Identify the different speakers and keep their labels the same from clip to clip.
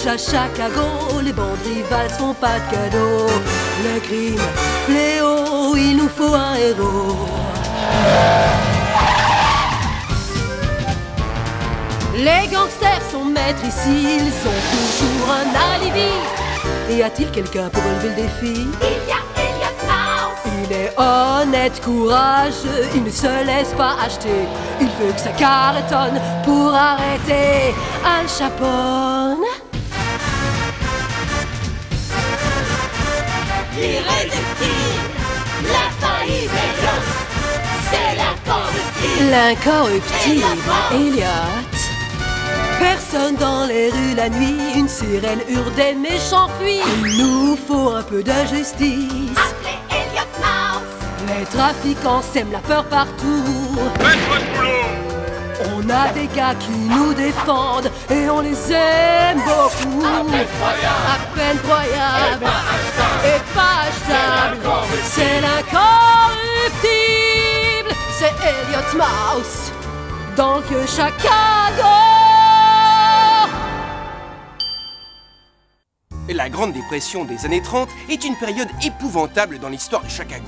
Speaker 1: juge à Chicago, les bandes rivales font pas de cadeaux. Le crime, fléau, il nous faut un héros. Les gangsters sont maîtres ici, ils ont toujours un alibi. Y a-t-il quelqu'un pour relever le défi?
Speaker 2: Il y a Elliot Mouse.
Speaker 1: Il est honnête, courageux, il ne se laisse pas acheter. Il veut que ça cartonne pour arrêter Al Capone.
Speaker 2: L'irréductible, l'infaillible, c'est l'incorruptible.
Speaker 1: L'incorruptible Elliot. Personne dans les rues la nuit, une sirène hurle, des méchants fuient. Il nous faut un peu de justice.
Speaker 2: Appelez Elliot Mouse.
Speaker 1: Les trafiquants sèment la peur partout.
Speaker 3: Faites votre boulot.
Speaker 1: On a des gars qui nous défendent et on les aime beaucoup. À peine croyable et pas achetable. C'est l'incorruptible, c'est Elliot Mouse dans le vieux Chicago.
Speaker 4: La Grande Dépression des années 30 est une période épouvantable dans l'histoire de Chicago.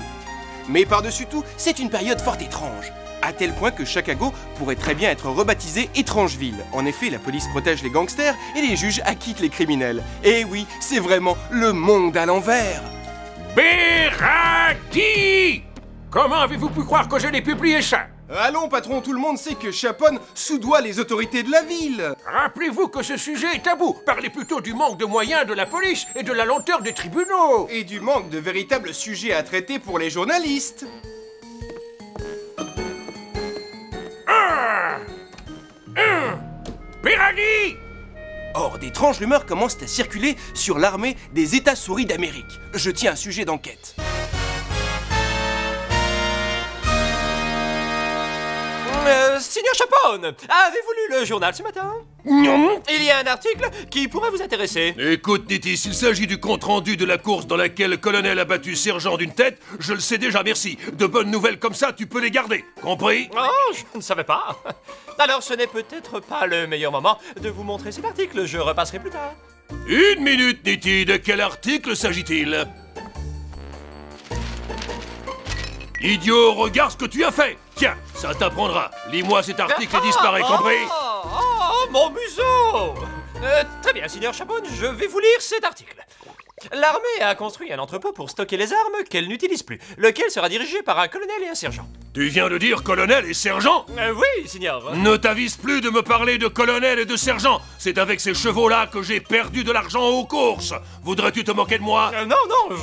Speaker 4: Mais par-dessus tout, c'est une période fort étrange. À tel point que Chicago pourrait très bien être rebaptisé Étrangeville. En effet, la police protège les gangsters et les juges acquittent les criminels. Et oui, c'est vraiment le monde à l'envers.
Speaker 5: Berardi! Comment avez-vous pu croire que je n'ai publié ça?
Speaker 4: Allons, patron, tout le monde sait que Capone soudoie les autorités de la ville.
Speaker 5: Rappelez-vous que ce sujet est tabou. Parlez plutôt du manque de moyens de la police et de la lenteur des tribunaux.
Speaker 4: Et du manque de véritables sujets à traiter pour les journalistes.
Speaker 5: Berardi!
Speaker 4: Or, d'étranges rumeurs commencent à circuler sur l'armée des États-souris d'Amérique. Je tiens un sujet d'enquête.
Speaker 6: Signor Capone, avez-vous lu le journal ce matin?
Speaker 5: Non.
Speaker 6: Il y a un article qui pourrait vous intéresser.
Speaker 7: Écoute, Niti, s'il s'agit du compte-rendu de la course dans laquelle le colonel a battu sergent d'une tête, je le sais déjà, merci. De bonnes nouvelles comme ça, tu peux les garder. Compris?
Speaker 6: Oh, je ne savais pas. Alors ce n'est peut-être pas le meilleur moment de vous montrer cet article, je repasserai plus tard.
Speaker 7: Une minute, Niti, de quel article s'agit-il? Idiot, regarde ce que tu as fait! Tiens, ça t'apprendra. Lis-moi cet article et disparaît, compris?
Speaker 6: Oh, mon museau! Très bien, Signor Capone, je vais vous lire cet article. L'armée a construit un entrepôt pour stocker les armes qu'elle n'utilise plus, lequel sera dirigé par un colonel et un sergent.
Speaker 7: Tu viens de dire colonel et sergent?
Speaker 6: Oui, Signor.
Speaker 7: Ne t'avise plus de me parler de colonel et de sergent. C'est avec ces chevaux-là que j'ai perdu de l'argent aux courses. Voudrais-tu te moquer de moi?
Speaker 6: Non,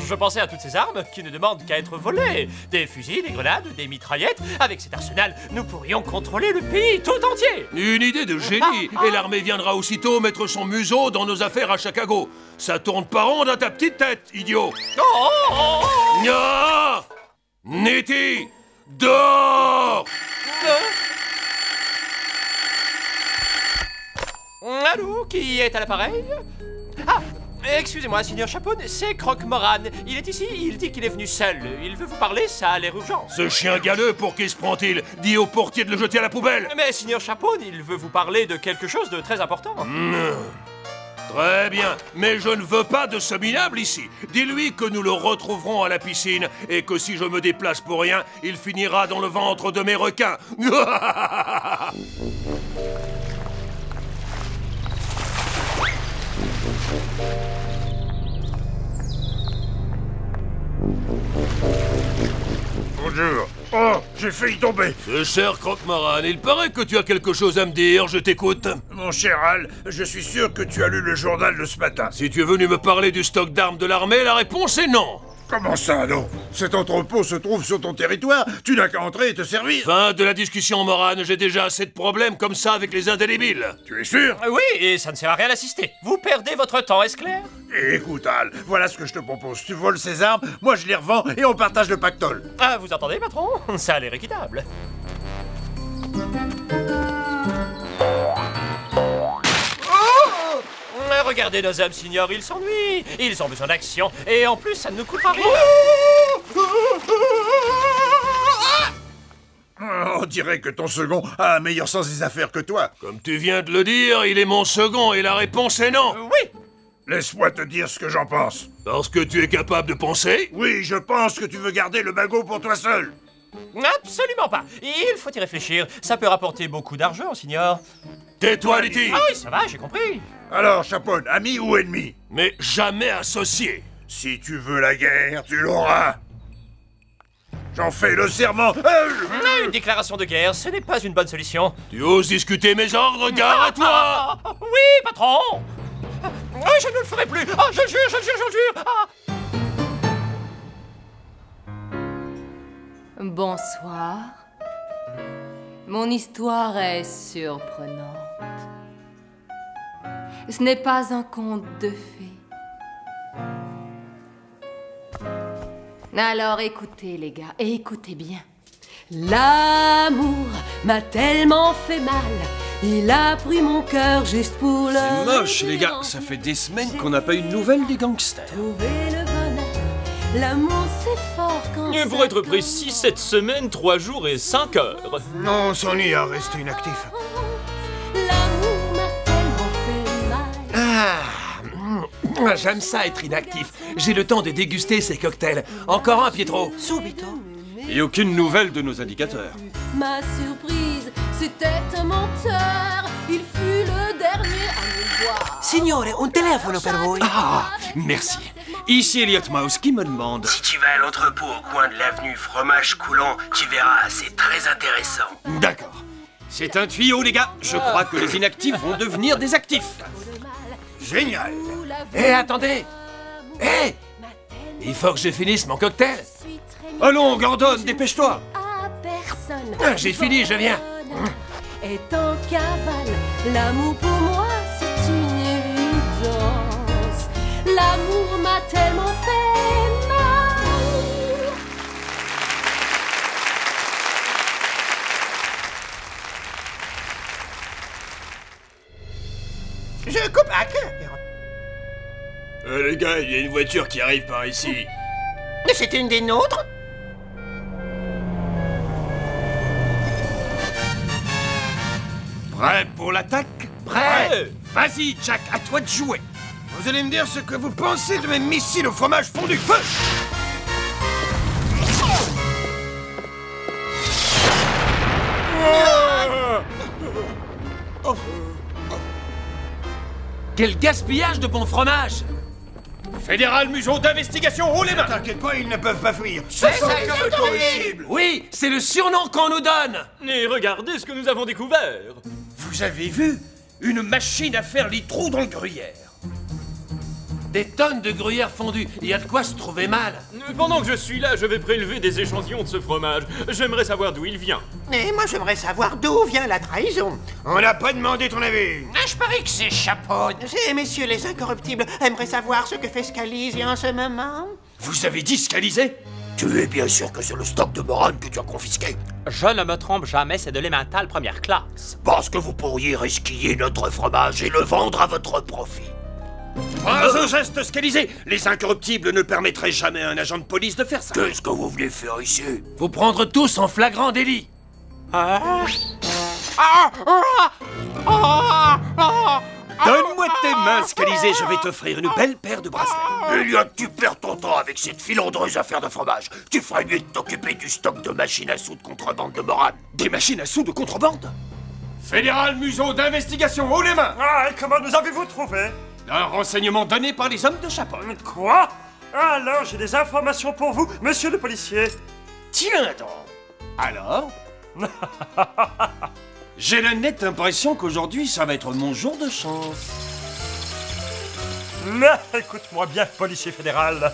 Speaker 6: je pensais à toutes ces armes qui ne demandent qu'à être volées. Des fusils, des grenades, des mitraillettes. Avec cet arsenal, nous pourrions contrôler le pays tout entier.
Speaker 7: Une idée de génie. Et l'armée viendra aussitôt mettre son museau dans nos affaires à Chicago. Ça tourne pas rond dans ta petite tête, idiot. Nya! Niti! Dors!
Speaker 6: Allô, qui est à l'appareil? Ah, excusez-moi, Signor Capone, c'est Croque-Moran. Il est ici, il dit qu'il est venu seul. Il veut vous parler, ça a l'air urgent.
Speaker 7: Ce chien galeux, pour qui se prend-il? Dis au portier de le jeter à la poubelle.
Speaker 6: Mais Signor Capone, il veut vous parler de quelque chose de très important.
Speaker 7: Très bien, mais je ne veux pas de ce minable ici. Dis-lui que nous le retrouverons à la piscine et que si je me déplace pour rien, il finira dans le ventre de mes requins.
Speaker 3: Bonjour. Oh, j'ai failli tomber.
Speaker 7: Ce cher Croque-Moran, il paraît que tu as quelque chose à me dire, je t'écoute.
Speaker 3: Mon cher Al, je suis sûr que tu as lu le journal de ce matin.
Speaker 7: Si tu es venu me parler du stock d'armes de l'armée, la réponse est non.
Speaker 3: Comment ça, non? Cet entrepôt se trouve sur ton territoire. Tu n'as qu'à entrer et te servir.
Speaker 7: Fin de la discussion, Moran. J'ai déjà assez de problèmes comme ça avec les indélébiles.
Speaker 3: Tu es sûr?
Speaker 6: Oui, et ça ne sert à rien d'assister. Vous perdez votre temps, est-ce clair?
Speaker 3: Écoute, Al, voilà ce que je te propose. Tu voles ces armes, moi je les revends et on partage le pactole.
Speaker 6: Ah, vous entendez, patron? Ça a l'air équitable. Regardez nos hommes, Signor, ils s'ennuient. Ils ont besoin d'action. Et en plus, ça ne nous coûtera rien.
Speaker 3: On dirait que ton second a un meilleur sens des affaires que toi.
Speaker 7: Comme tu viens de le dire, il est mon second et la réponse est non.
Speaker 6: Oui,
Speaker 3: Laisse-moi te dire ce que j'en pense.
Speaker 7: Parce que tu es capable de penser?
Speaker 3: Oui, je pense que tu veux garder le magot pour toi seul.
Speaker 6: Absolument pas. Il faut y réfléchir. Ça peut rapporter beaucoup d'argent, signor.
Speaker 7: Tais-toi, Letty!
Speaker 6: Ah oui, ça va, j'ai compris.
Speaker 3: Alors, Chaponne, ami ou ennemi?
Speaker 7: Mais jamais associé.
Speaker 3: Si tu veux la guerre, tu l'auras. J'en fais le serment.
Speaker 6: Une déclaration de guerre, ce n'est pas une bonne solution.
Speaker 7: Tu oses discuter mes ordres? Gare à toi!
Speaker 6: Oui, patron. Je ne le ferai plus. Je le jure, je le jure, je le jure.
Speaker 1: Bonsoir. Mon histoire est surprenante. Ce n'est pas un conte de fées. Alors écoutez les gars, et écoutez bien. L'amour m'a tellement fait mal. Il a pris mon cœur juste pour le...
Speaker 8: C'est moche les gars, ça fait des semaines qu'on n'a pas eu de nouvelles des gangsters.
Speaker 1: Trouver le bonheur, l'amour c'est fort quand ça
Speaker 9: Pour être précis, cette semaine, 3 jours et 5 heures.
Speaker 5: Non, Sonny a resté inactif.
Speaker 1: L'amour m'a tellement fait mal.
Speaker 5: J'aime ça être inactif. J'ai le temps de déguster ces cocktails. Encore un, Pietro.
Speaker 2: Subito.
Speaker 8: Et aucune nouvelle de nos indicateurs.
Speaker 1: Ma surprise, c'était un menteur. Il fut le dernier à me voir.
Speaker 2: Signore, un telefono per voi.
Speaker 8: Ah, merci. Ici Elliot Mouse qui me demande...
Speaker 10: Si tu vas à l'entrepôt au coin de l'avenue Fromage Coulant, tu verras, c'est très intéressant.
Speaker 8: D'accord. C'est un tuyau les gars. Je crois que les inactifs vont devenir des actifs.
Speaker 5: Génial. Hé, attendez. Hé, il faut que je finisse mon cocktail.
Speaker 8: Allons, Gordon, dépêche-toi.
Speaker 1: À personne.
Speaker 5: J'ai fini, je viens.
Speaker 1: Est en cavale, l'amour pour moi c'est une évidence. L'amour m'a tellement fait mal.
Speaker 5: Je coupe à cœur.
Speaker 7: Les gars, il y a une voiture qui arrive par ici.
Speaker 2: Mais c'est une des nôtres?
Speaker 8: Prêt pour l'attaque?
Speaker 5: Prêt.
Speaker 8: Vas-y, Jack, à toi de jouer.
Speaker 5: Vous allez me dire ce que vous pensez de mes missiles au fromage fondu. Feu! Quel gaspillage de bon fromage!
Speaker 8: Fédéral museau d'investigation, haut les mains.
Speaker 3: T'inquiète pas, ils ne peuvent pas fuir.
Speaker 5: C'est Oui, c'est le surnom qu'on nous donne!
Speaker 9: Et regardez ce que nous avons découvert.
Speaker 8: Vous avez vu? Une machine à faire les trous dans le gruyère.
Speaker 5: Des tonnes de gruyère fondue, il y a de quoi se trouver mal.
Speaker 9: Pendant que je suis là, je vais prélever des échantillons de ce fromage. J'aimerais savoir d'où il vient.
Speaker 2: Et moi j'aimerais savoir d'où vient la trahison.
Speaker 5: On n'a pas demandé ton avis.
Speaker 2: Je parie que c'est Chaponne. Ces messieurs les incorruptibles aimeraient savoir ce que fait Scalise en ce moment.
Speaker 8: Vous avez dit Scalisé?
Speaker 10: Tu es bien sûr que c'est le stock de morane que tu as confisqué?
Speaker 6: Je ne me trompe jamais, c'est de l'emmental première classe.
Speaker 10: Parce que vous pourriez resquiller notre fromage et le vendre à votre profit.
Speaker 8: Pas un geste Scalisé. Les incorruptibles ne permettraient jamais à un agent de police de faire ça.
Speaker 10: Qu'est-ce que vous venez faire ici?
Speaker 5: Vous prendre tous en flagrant délit.
Speaker 8: Donne-moi tes mains, Scalisé, je vais t'offrir une belle paire de bracelets.
Speaker 10: Elliot, tu perds ton temps avec cette filandreuse affaire de fromage. Tu ferais mieux de t'occuper du stock de machines à sous de contrebande de morane.
Speaker 8: Des machines à sous de contrebande? Fédéral museau d'investigation, haut les mains.
Speaker 11: Ah, et comment nous avez-vous trouvé?
Speaker 8: Un renseignement donné par les hommes de Chaponne.
Speaker 11: Quoi? Alors, j'ai des informations pour vous, monsieur le policier.
Speaker 8: Tiens donc. Alors? J'ai la nette impression qu'aujourd'hui, ça va être mon jour de chance.
Speaker 11: Mais écoute-moi bien, policier fédéral.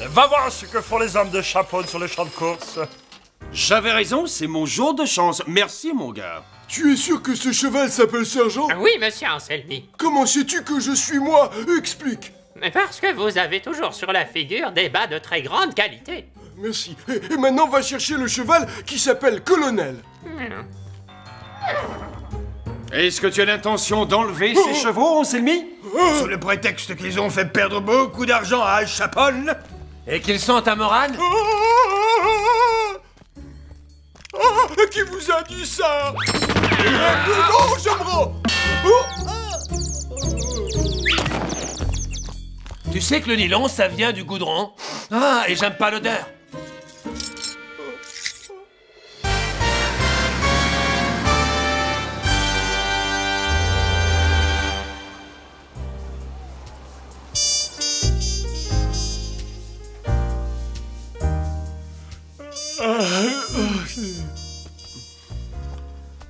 Speaker 11: Va voir ce que font les hommes de Chaponne sur le champ de course.
Speaker 8: J'avais raison, c'est mon jour de chance. Merci, mon gars.
Speaker 12: Tu es sûr que ce cheval s'appelle Sergent?
Speaker 13: Oui, monsieur Anselmi.
Speaker 12: Comment sais-tu que je suis moi? Explique.
Speaker 13: Parce que vous avez toujours sur la figure des bas de très grande qualité.
Speaker 12: Merci. Et maintenant, va chercher le cheval qui s'appelle Colonel.
Speaker 8: Est-ce que tu as l'intention d'enlever ces chevaux, Anselmi?
Speaker 3: Sous le prétexte qu'ils ont fait perdre beaucoup d'argent à Al Chaponne.
Speaker 5: Et qu'ils sont à Morane?
Speaker 12: Qui vous a dit ça? Non, j'aimerais.
Speaker 5: Tu sais que le nylon, ça vient du goudron. Ah, et j'aime pas l'odeur.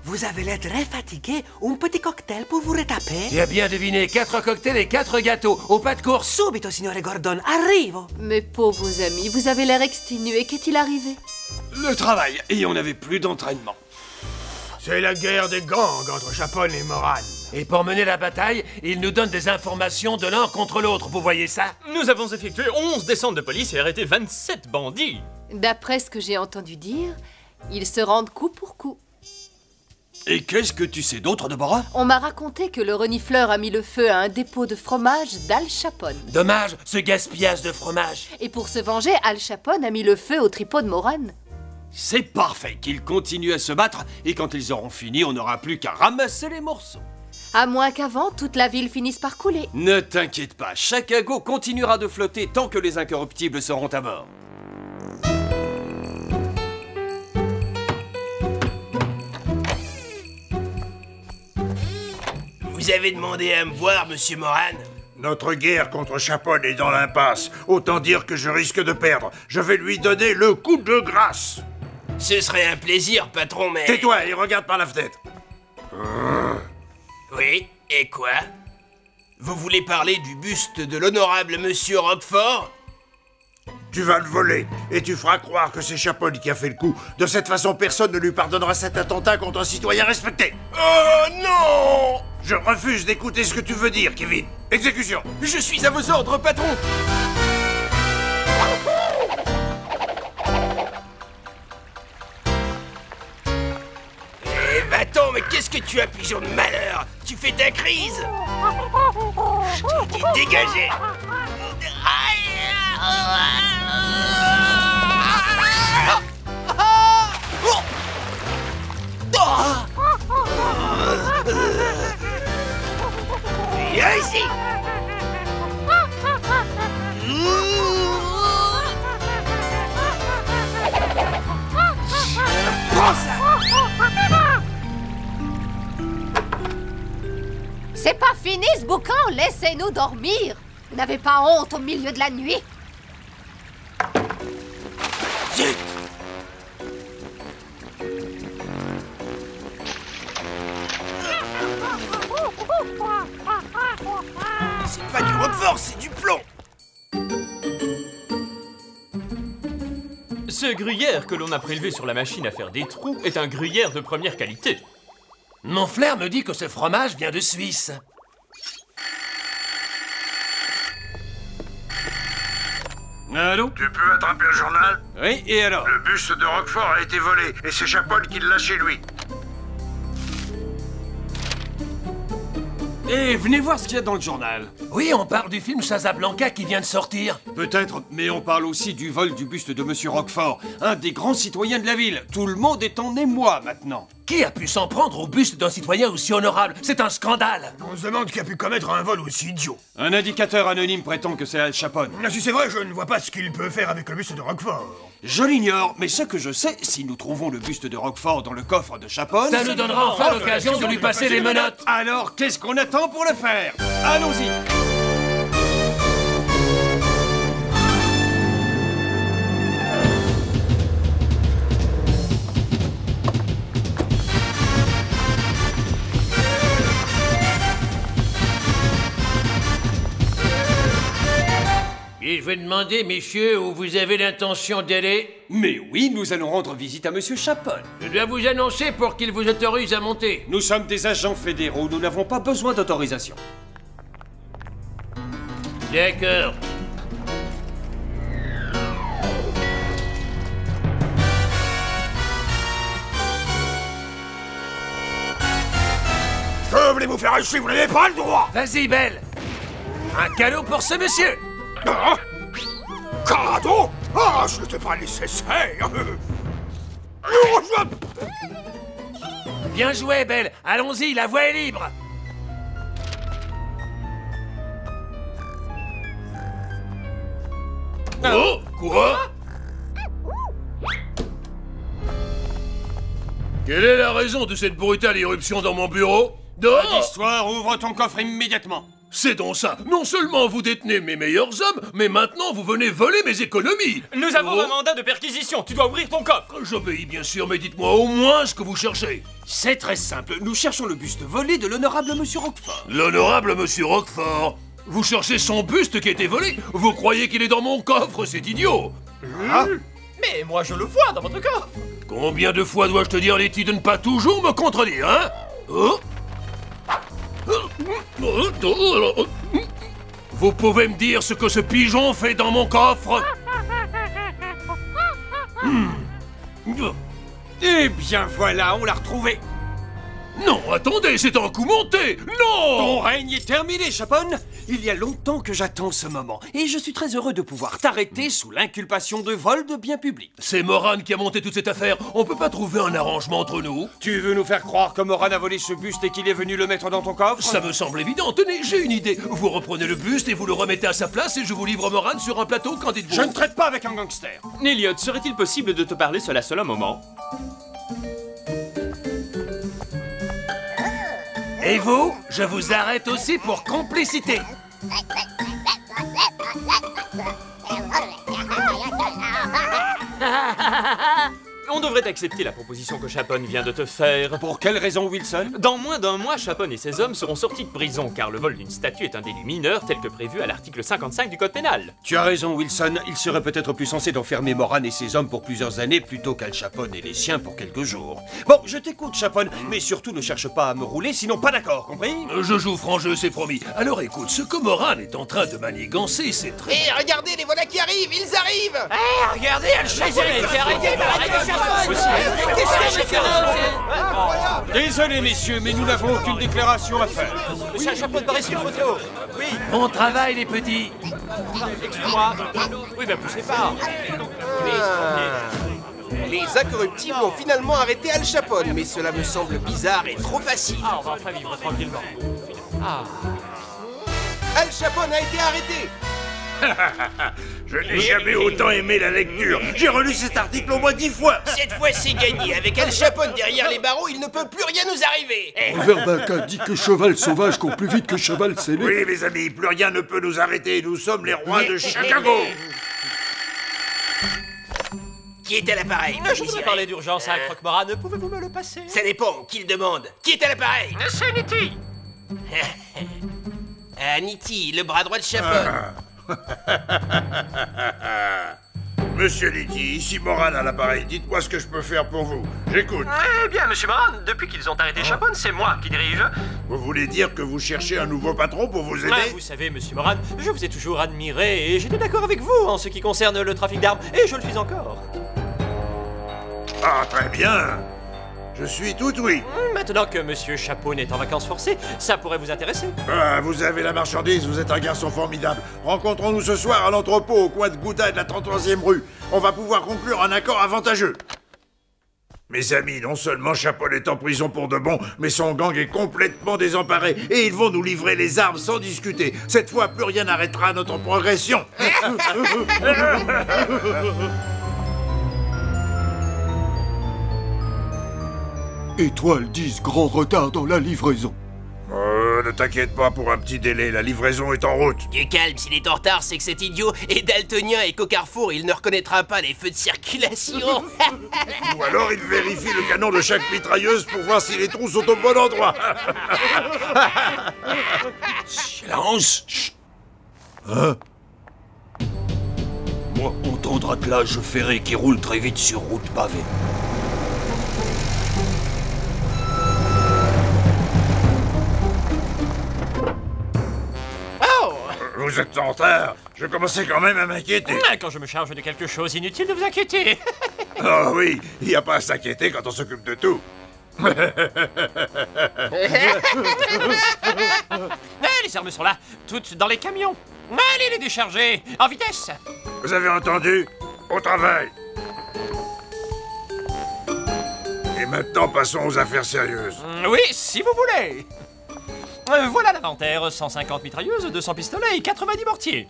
Speaker 2: Vous avez l'air très fatigué. Un petit cocktail pour vous retaper?
Speaker 5: Tu as bien deviné, 4 cocktails et 4 gâteaux, au pas de course.
Speaker 2: Subito, signore Gordon, arrivo.
Speaker 1: Mes pauvres amis, vous avez l'air exténué. Qu'est-il arrivé?
Speaker 8: Le travail, et on n'avait plus d'entraînement.
Speaker 3: C'est la guerre des gangs entre Chapon et Moran.
Speaker 5: Et pour mener la bataille, ils nous donnent des informations de l'un contre l'autre, vous voyez ça?
Speaker 9: Nous avons effectué 11 descentes de police et arrêté 27 bandits.
Speaker 1: D'après ce que j'ai entendu dire, ils se rendent coup pour coup.
Speaker 8: Et qu'est-ce que tu sais d'autre, Deborah?
Speaker 1: On m'a raconté que le renifleur a mis le feu à un dépôt de fromage d'Al Chapon.
Speaker 5: Dommage, ce gaspillage de fromage.
Speaker 1: Et pour se venger, Al Chapon a mis le feu au tripot de Moran.
Speaker 8: C'est parfait qu'ils continuent à se battre, et quand ils auront fini, on n'aura plus qu'à ramasser les morceaux.
Speaker 1: À moins qu'avant, toute la ville finisse par couler.
Speaker 8: Ne t'inquiète pas, Chicago continuera de flotter tant que les incorruptibles seront à bord.
Speaker 10: Vous avez demandé à me voir, monsieur Moran?
Speaker 3: Notre guerre contre Chapon est dans l'impasse. Autant dire que je risque de perdre. Je vais lui donner le coup de grâce.
Speaker 10: Ce serait un plaisir, patron, mais...
Speaker 3: Tais-toi et regarde par la fenêtre.
Speaker 10: Oui, et quoi? Vous voulez parler du buste de l'honorable monsieur Roquefort?
Speaker 3: Tu vas le voler, et tu feras croire que c'est Chapon qui a fait le coup. De cette façon, personne ne lui pardonnera cet attentat contre un citoyen respecté.
Speaker 10: Oh non!
Speaker 3: Je refuse d'écouter ce que tu veux dire, Kevin. Exécution!
Speaker 10: Je suis à vos ordres, patron! Eh, va-t'en, mais qu'est-ce que tu as, pigeon de malheur? Tu fais ta crise! Je t'ai dit dégagez! Viens ici! Prends ça!
Speaker 1: C'est pas fini ce boucan, laissez-nous dormir. Vous n'avez pas honte au milieu de la nuit?
Speaker 10: Zut! C'est pas du Roquefort, c'est du plomb!
Speaker 9: Ce gruyère que l'on a prélevé sur la machine à faire des trous est un gruyère de première qualité.
Speaker 5: Mon flair me dit que ce fromage vient de Suisse.
Speaker 8: Allô?
Speaker 3: Tu peux attraper le journal?
Speaker 8: Oui, et alors?
Speaker 3: Le buste de Roquefort a été volé, et c'est Chapon qui l'a chez lui.
Speaker 8: Et venez voir ce qu'il y a dans le journal.
Speaker 5: Oui, on parle du film Casablanca qui vient de sortir.
Speaker 8: Peut-être, mais on parle aussi du vol du buste de Monsieur Roquefort, un des grands citoyens de la ville. Tout le monde est en émoi maintenant.
Speaker 5: Qui a pu s'en prendre au buste d'un citoyen aussi honorable? C'est un scandale.
Speaker 3: On se demande qui a pu commettre un vol aussi idiot.
Speaker 8: Un indicateur anonyme prétend que c'est Al Chapon.
Speaker 3: Si c'est vrai, je ne vois pas ce qu'il peut faire avec le buste de Roquefort.
Speaker 8: Je l'ignore, mais ce que je sais, si nous trouvons le buste de Roquefort dans le coffre de Chapon...
Speaker 5: Ça nous donnera enfin l'occasion de lui passer les menottes.
Speaker 8: Alors, qu'est-ce qu'on attend pour le faire? Allons-y!
Speaker 5: Et je vais demander, messieurs, où vous avez l'intention d'aller?
Speaker 8: Mais oui, nous allons rendre visite à Monsieur Chapon.
Speaker 5: Je dois vous annoncer pour qu'il vous autorise à monter.
Speaker 8: Nous sommes des agents fédéraux, nous n'avons pas besoin d'autorisation.
Speaker 5: D'accord.
Speaker 3: Que voulez-vous faire ici? Vous n'avez pas le droit!
Speaker 5: Vas-y, Belle. Un cadeau pour ce monsieur.
Speaker 3: Ah, cadeau? Ah, je ne t'ai pas laissé faire.
Speaker 5: Bien joué, Belle. Allons-y, la voie est libre.
Speaker 7: Oh, quoi? Quelle est la raison de cette brutale irruption dans mon bureau?
Speaker 8: Pas d'histoire, ouvre ton coffre immédiatement.
Speaker 7: C'est donc ça. Non seulement vous détenez mes meilleurs hommes, mais maintenant vous venez voler mes économies.
Speaker 9: Nous avons un mandat de perquisition. Tu dois ouvrir ton coffre.
Speaker 7: J'obéis bien sûr, mais dites-moi au moins ce que vous cherchez.
Speaker 8: C'est très simple. Nous cherchons le buste volé de l'honorable Monsieur Roquefort.
Speaker 7: L'honorable Monsieur Roquefort? Vous cherchez son buste qui a été volé? Vous croyez qu'il est dans mon coffre? C'est idiot.
Speaker 9: Mais moi je le vois dans votre coffre.
Speaker 7: Combien de fois dois-je te dire, Letty, de ne pas toujours me contredire, hein? Vous pouvez me dire ce que ce pigeon fait dans mon coffre?
Speaker 8: Eh bien voilà, on l'a retrouvé.
Speaker 7: Non, attendez, c'est un coup monté. Non!
Speaker 8: Ton règne est terminé, Chapone. Il y a longtemps que j'attends ce moment, et je suis très heureux de pouvoir t'arrêter sous l'inculpation de vol de biens publics.
Speaker 7: C'est Moran qui a monté toute cette affaire. On peut pas trouver un arrangement entre nous?
Speaker 8: Tu veux nous faire croire que Moran a volé ce buste et qu'il est venu le mettre dans ton coffre?
Speaker 7: Ça me semble évident. Tenez, j'ai une idée. Vous reprenez le buste et vous le remettez à sa place et je vous livre Moran sur un plateau, qu'en dites-vous?
Speaker 8: Je ne traite pas avec un gangster.
Speaker 9: Elliot, serait-il possible de te parler seul à seul un moment?
Speaker 7: Et vous? Je vous arrête aussi pour complicité.
Speaker 9: On devrait accepter la proposition que Chapone vient de te faire.
Speaker 8: Pour quelle raison, Wilson?
Speaker 9: Dans moins d'un mois, Chapone et ses hommes seront sortis de prison car le vol d'une statue est un délit mineur tel que prévu à l'article 55 du Code pénal.
Speaker 8: Tu as raison, Wilson. Il serait peut-être plus sensé d'enfermer Moran et ses hommes pour plusieurs années plutôt qu'Al Chapone et les siens pour quelques jours. Bon, je t'écoute, Chapone, mais surtout ne cherche pas à me rouler, sinon pas d'accord, compris?
Speaker 7: Je joue franc jeu, c'est promis. Alors écoute, ce que Moran est en train de manigancer, c'est très...
Speaker 4: Hé, regardez, les voilà qui arrivent, ils arrivent!
Speaker 13: Hé, regardez, Al Chapone! Arrêtez,
Speaker 8: Désolé, messieurs, mais nous n'avons aucune déclaration à faire.
Speaker 9: Monsieur Al Chapone, paraissez une photo. Oui.
Speaker 7: Bon travail, les petits.
Speaker 9: Excuse-moi. Oui, ben poussez pas.
Speaker 4: Les incorruptibles ont finalement arrêté Al Chapone, mais cela me semble bizarre et trop facile.
Speaker 9: Ah, on va enfin vivre tranquillement. Ah.
Speaker 4: Al Chapone a été arrêté.
Speaker 3: Je n'ai jamais autant aimé la lecture. J'ai relu cet article au moins 10 fois.
Speaker 4: Cette fois, c'est gagné. Avec Al Chapone derrière les barreaux, il ne peut plus rien nous arriver.
Speaker 12: Verbaca dit que cheval sauvage court plus vite que cheval scellé.
Speaker 3: Oui, mes amis, plus rien ne peut nous arrêter. Nous sommes les rois de Chicago.
Speaker 4: Qui est à l'appareil?
Speaker 9: Je voudrais parler d'urgence à Croque-Moran. Pouvez-vous me le passer?
Speaker 4: Ça dépend. Qui le demande? Qui est à l'appareil?
Speaker 13: C'est Nitti.
Speaker 4: Nitti, le bras droit de Chapone.
Speaker 3: Monsieur Letty, ici Moran à l'appareil. Dites-moi ce que je peux faire pour vous. J'écoute.
Speaker 9: Eh bien, monsieur Moran, depuis qu'ils ont arrêté Chapone, c'est moi qui dirige.
Speaker 3: Vous voulez dire que vous cherchez un nouveau patron pour vous aider?
Speaker 9: Vous savez, monsieur Moran, je vous ai toujours admiré et j'étais d'accord avec vous en ce qui concerne le trafic d'armes, et je le suis encore.
Speaker 3: Ah, très bien. Je suis tout oui.
Speaker 9: Maintenant que monsieur Chapone est en vacances forcées, ça pourrait vous intéresser.
Speaker 3: Ah, vous avez la marchandise, vous êtes un garçon formidable. Rencontrons-nous ce soir à l'entrepôt au coin de Gouda et de la 33e rue. On va pouvoir conclure un accord avantageux. Mes amis, non seulement Chapone est en prison pour de bon, mais son gang est complètement désemparé et ils vont nous livrer les armes sans discuter. Cette fois, plus rien n'arrêtera notre progression.
Speaker 12: Étoile 10, grand retard dans la livraison.
Speaker 3: Ne t'inquiète pas, pour un petit délai, la livraison est en route.
Speaker 4: Tu calme, s'il est en retard, c'est que cet idiot est daltonien et qu'au carrefour, il ne reconnaîtra pas les feux de circulation.
Speaker 3: Ou alors il vérifie le canon de chaque mitrailleuse pour voir si les trous sont au bon endroit.
Speaker 8: Silence. Chut.
Speaker 12: Hein?
Speaker 8: Moi, entendre attelage ferré qui roule très vite sur route pavée.
Speaker 3: Vous êtes en retard. Je commençais quand même à m'inquiéter.
Speaker 9: Quand je me charge de quelque chose, inutile de vous inquiéter.
Speaker 3: Oh oui, il n'y a pas à s'inquiéter quand on s'occupe de tout.
Speaker 9: Les armes sont là, toutes dans les camions. Allez les décharger, en vitesse.
Speaker 3: Vous avez entendu? Au travail. Et maintenant, passons aux affaires sérieuses.
Speaker 9: Oui, si vous voulez.
Speaker 6: Voilà l'inventaire, 150 mitrailleuses, 200 pistolets et 90 mortiers.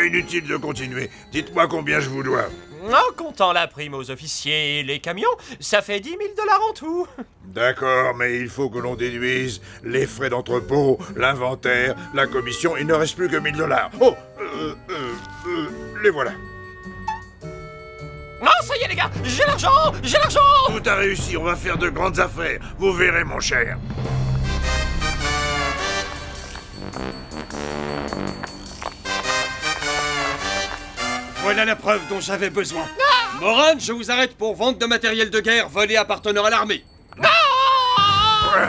Speaker 3: Inutile de continuer. Dites-moi combien je vous dois.
Speaker 6: En comptant la prime aux officiers et les camions, ça fait 10 000 $ en tout.
Speaker 3: D'accord, mais il faut que l'on déduise les frais d'entrepôt, l'inventaire, la commission. Il ne reste plus que 1000 $. Oh, les voilà.
Speaker 6: Non, ça y est les gars, j'ai l'argent, j'ai l'argent.
Speaker 3: Tout a réussi, on va faire de grandes affaires. Vous verrez, mon cher.
Speaker 8: Voilà la preuve dont j'avais besoin. Moran, je vous arrête pour vente de matériel de guerre volé appartenant à l'armée.
Speaker 3: Ouais.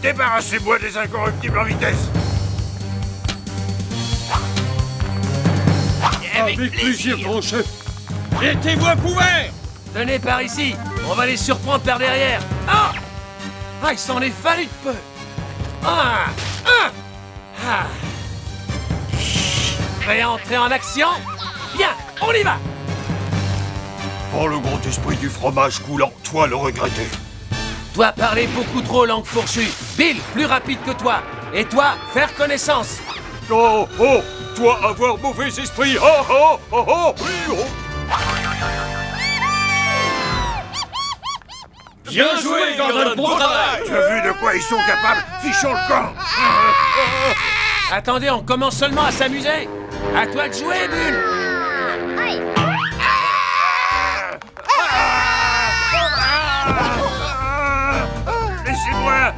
Speaker 3: Débarrassez-moi des incorruptibles en vitesse.
Speaker 8: Avec plaisir, grand chef. Mettez-vous à couvert.
Speaker 5: Tenez par ici, on va les surprendre par derrière. Ah, il s'en est fallu de peu. Prêt à entrer en action? Bien, on y va.
Speaker 10: Oh, le grand esprit du fromage coulant, toi le regretter.
Speaker 5: Toi parler beaucoup trop langue fourchue. Bill, plus rapide que toi. Et toi, faire connaissance.
Speaker 10: Oh, toi avoir mauvais esprit. Oui.
Speaker 8: Bien joué, Gordon, bon travail.
Speaker 3: Tu as vu de quoi ils sont capables? Fichons le camp.
Speaker 5: Attendez, on commence seulement à s'amuser. À toi de jouer, Bull.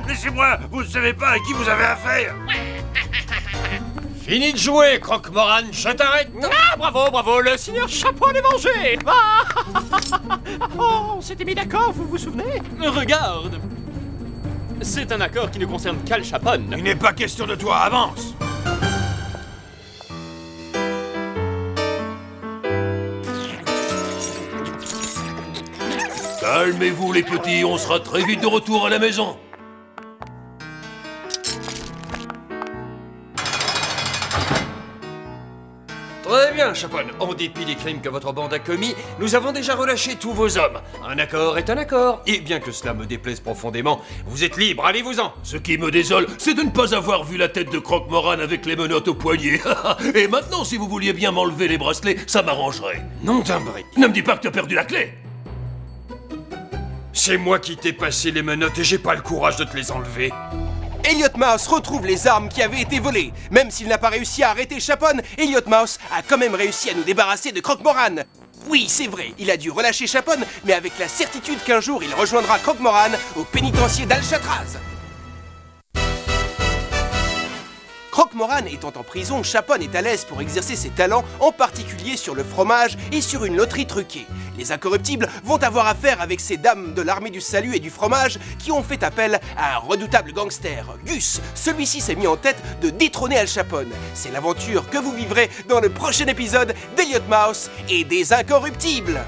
Speaker 3: Laissez-moi, vous ne savez pas à qui vous avez affaire.
Speaker 8: Fini de jouer, Croque-Moran, je t'arrête.
Speaker 6: Bravo, le seigneur Chapoine est vengé. On s'était mis d'accord, vous vous souvenez?
Speaker 9: Regarde. C'est un accord qui ne concerne qu'Al Chapone.
Speaker 3: Il n'est pas question de toi, avance.
Speaker 7: Calmez-vous les petits, on sera très vite de retour à la maison.
Speaker 8: Très bien, Chapone. En dépit des crimes que votre bande a commis, nous avons déjà relâché tous vos hommes. Un accord est un accord. Et bien que cela me déplaise profondément, vous êtes libres, allez-vous-en.
Speaker 7: Ce qui me désole, c'est de ne pas avoir vu la tête de Croque-Moran avec les menottes au poignet. Et maintenant, si vous vouliez bien m'enlever les bracelets, ça m'arrangerait.
Speaker 8: Non d'un brick.
Speaker 7: Ne me dis pas que tu as perdu la clé.
Speaker 8: C'est moi qui t'ai passé les menottes et j'ai pas le courage de te les enlever.
Speaker 4: Elliot Mouse retrouve les armes qui avaient été volées. Même s'il n'a pas réussi à arrêter Chapone, Elliot Mouse a quand même réussi à nous débarrasser de Croque-Moran. Oui, c'est vrai, il a dû relâcher Chapone, mais avec la certitude qu'un jour il rejoindra Croque-Moran au pénitencier d'Alcatraz. Croque-Moran étant en prison, Chapone est à l'aise pour exercer ses talents, en particulier sur le fromage et sur une loterie truquée. Les incorruptibles vont avoir affaire avec ces dames de l'armée du salut et du fromage qui ont fait appel à un redoutable gangster, Gus. Celui-ci s'est mis en tête de détrôner Al Chapone. C'est l'aventure que vous vivrez dans le prochain épisode d'Elliot Mouse et des Incorruptibles.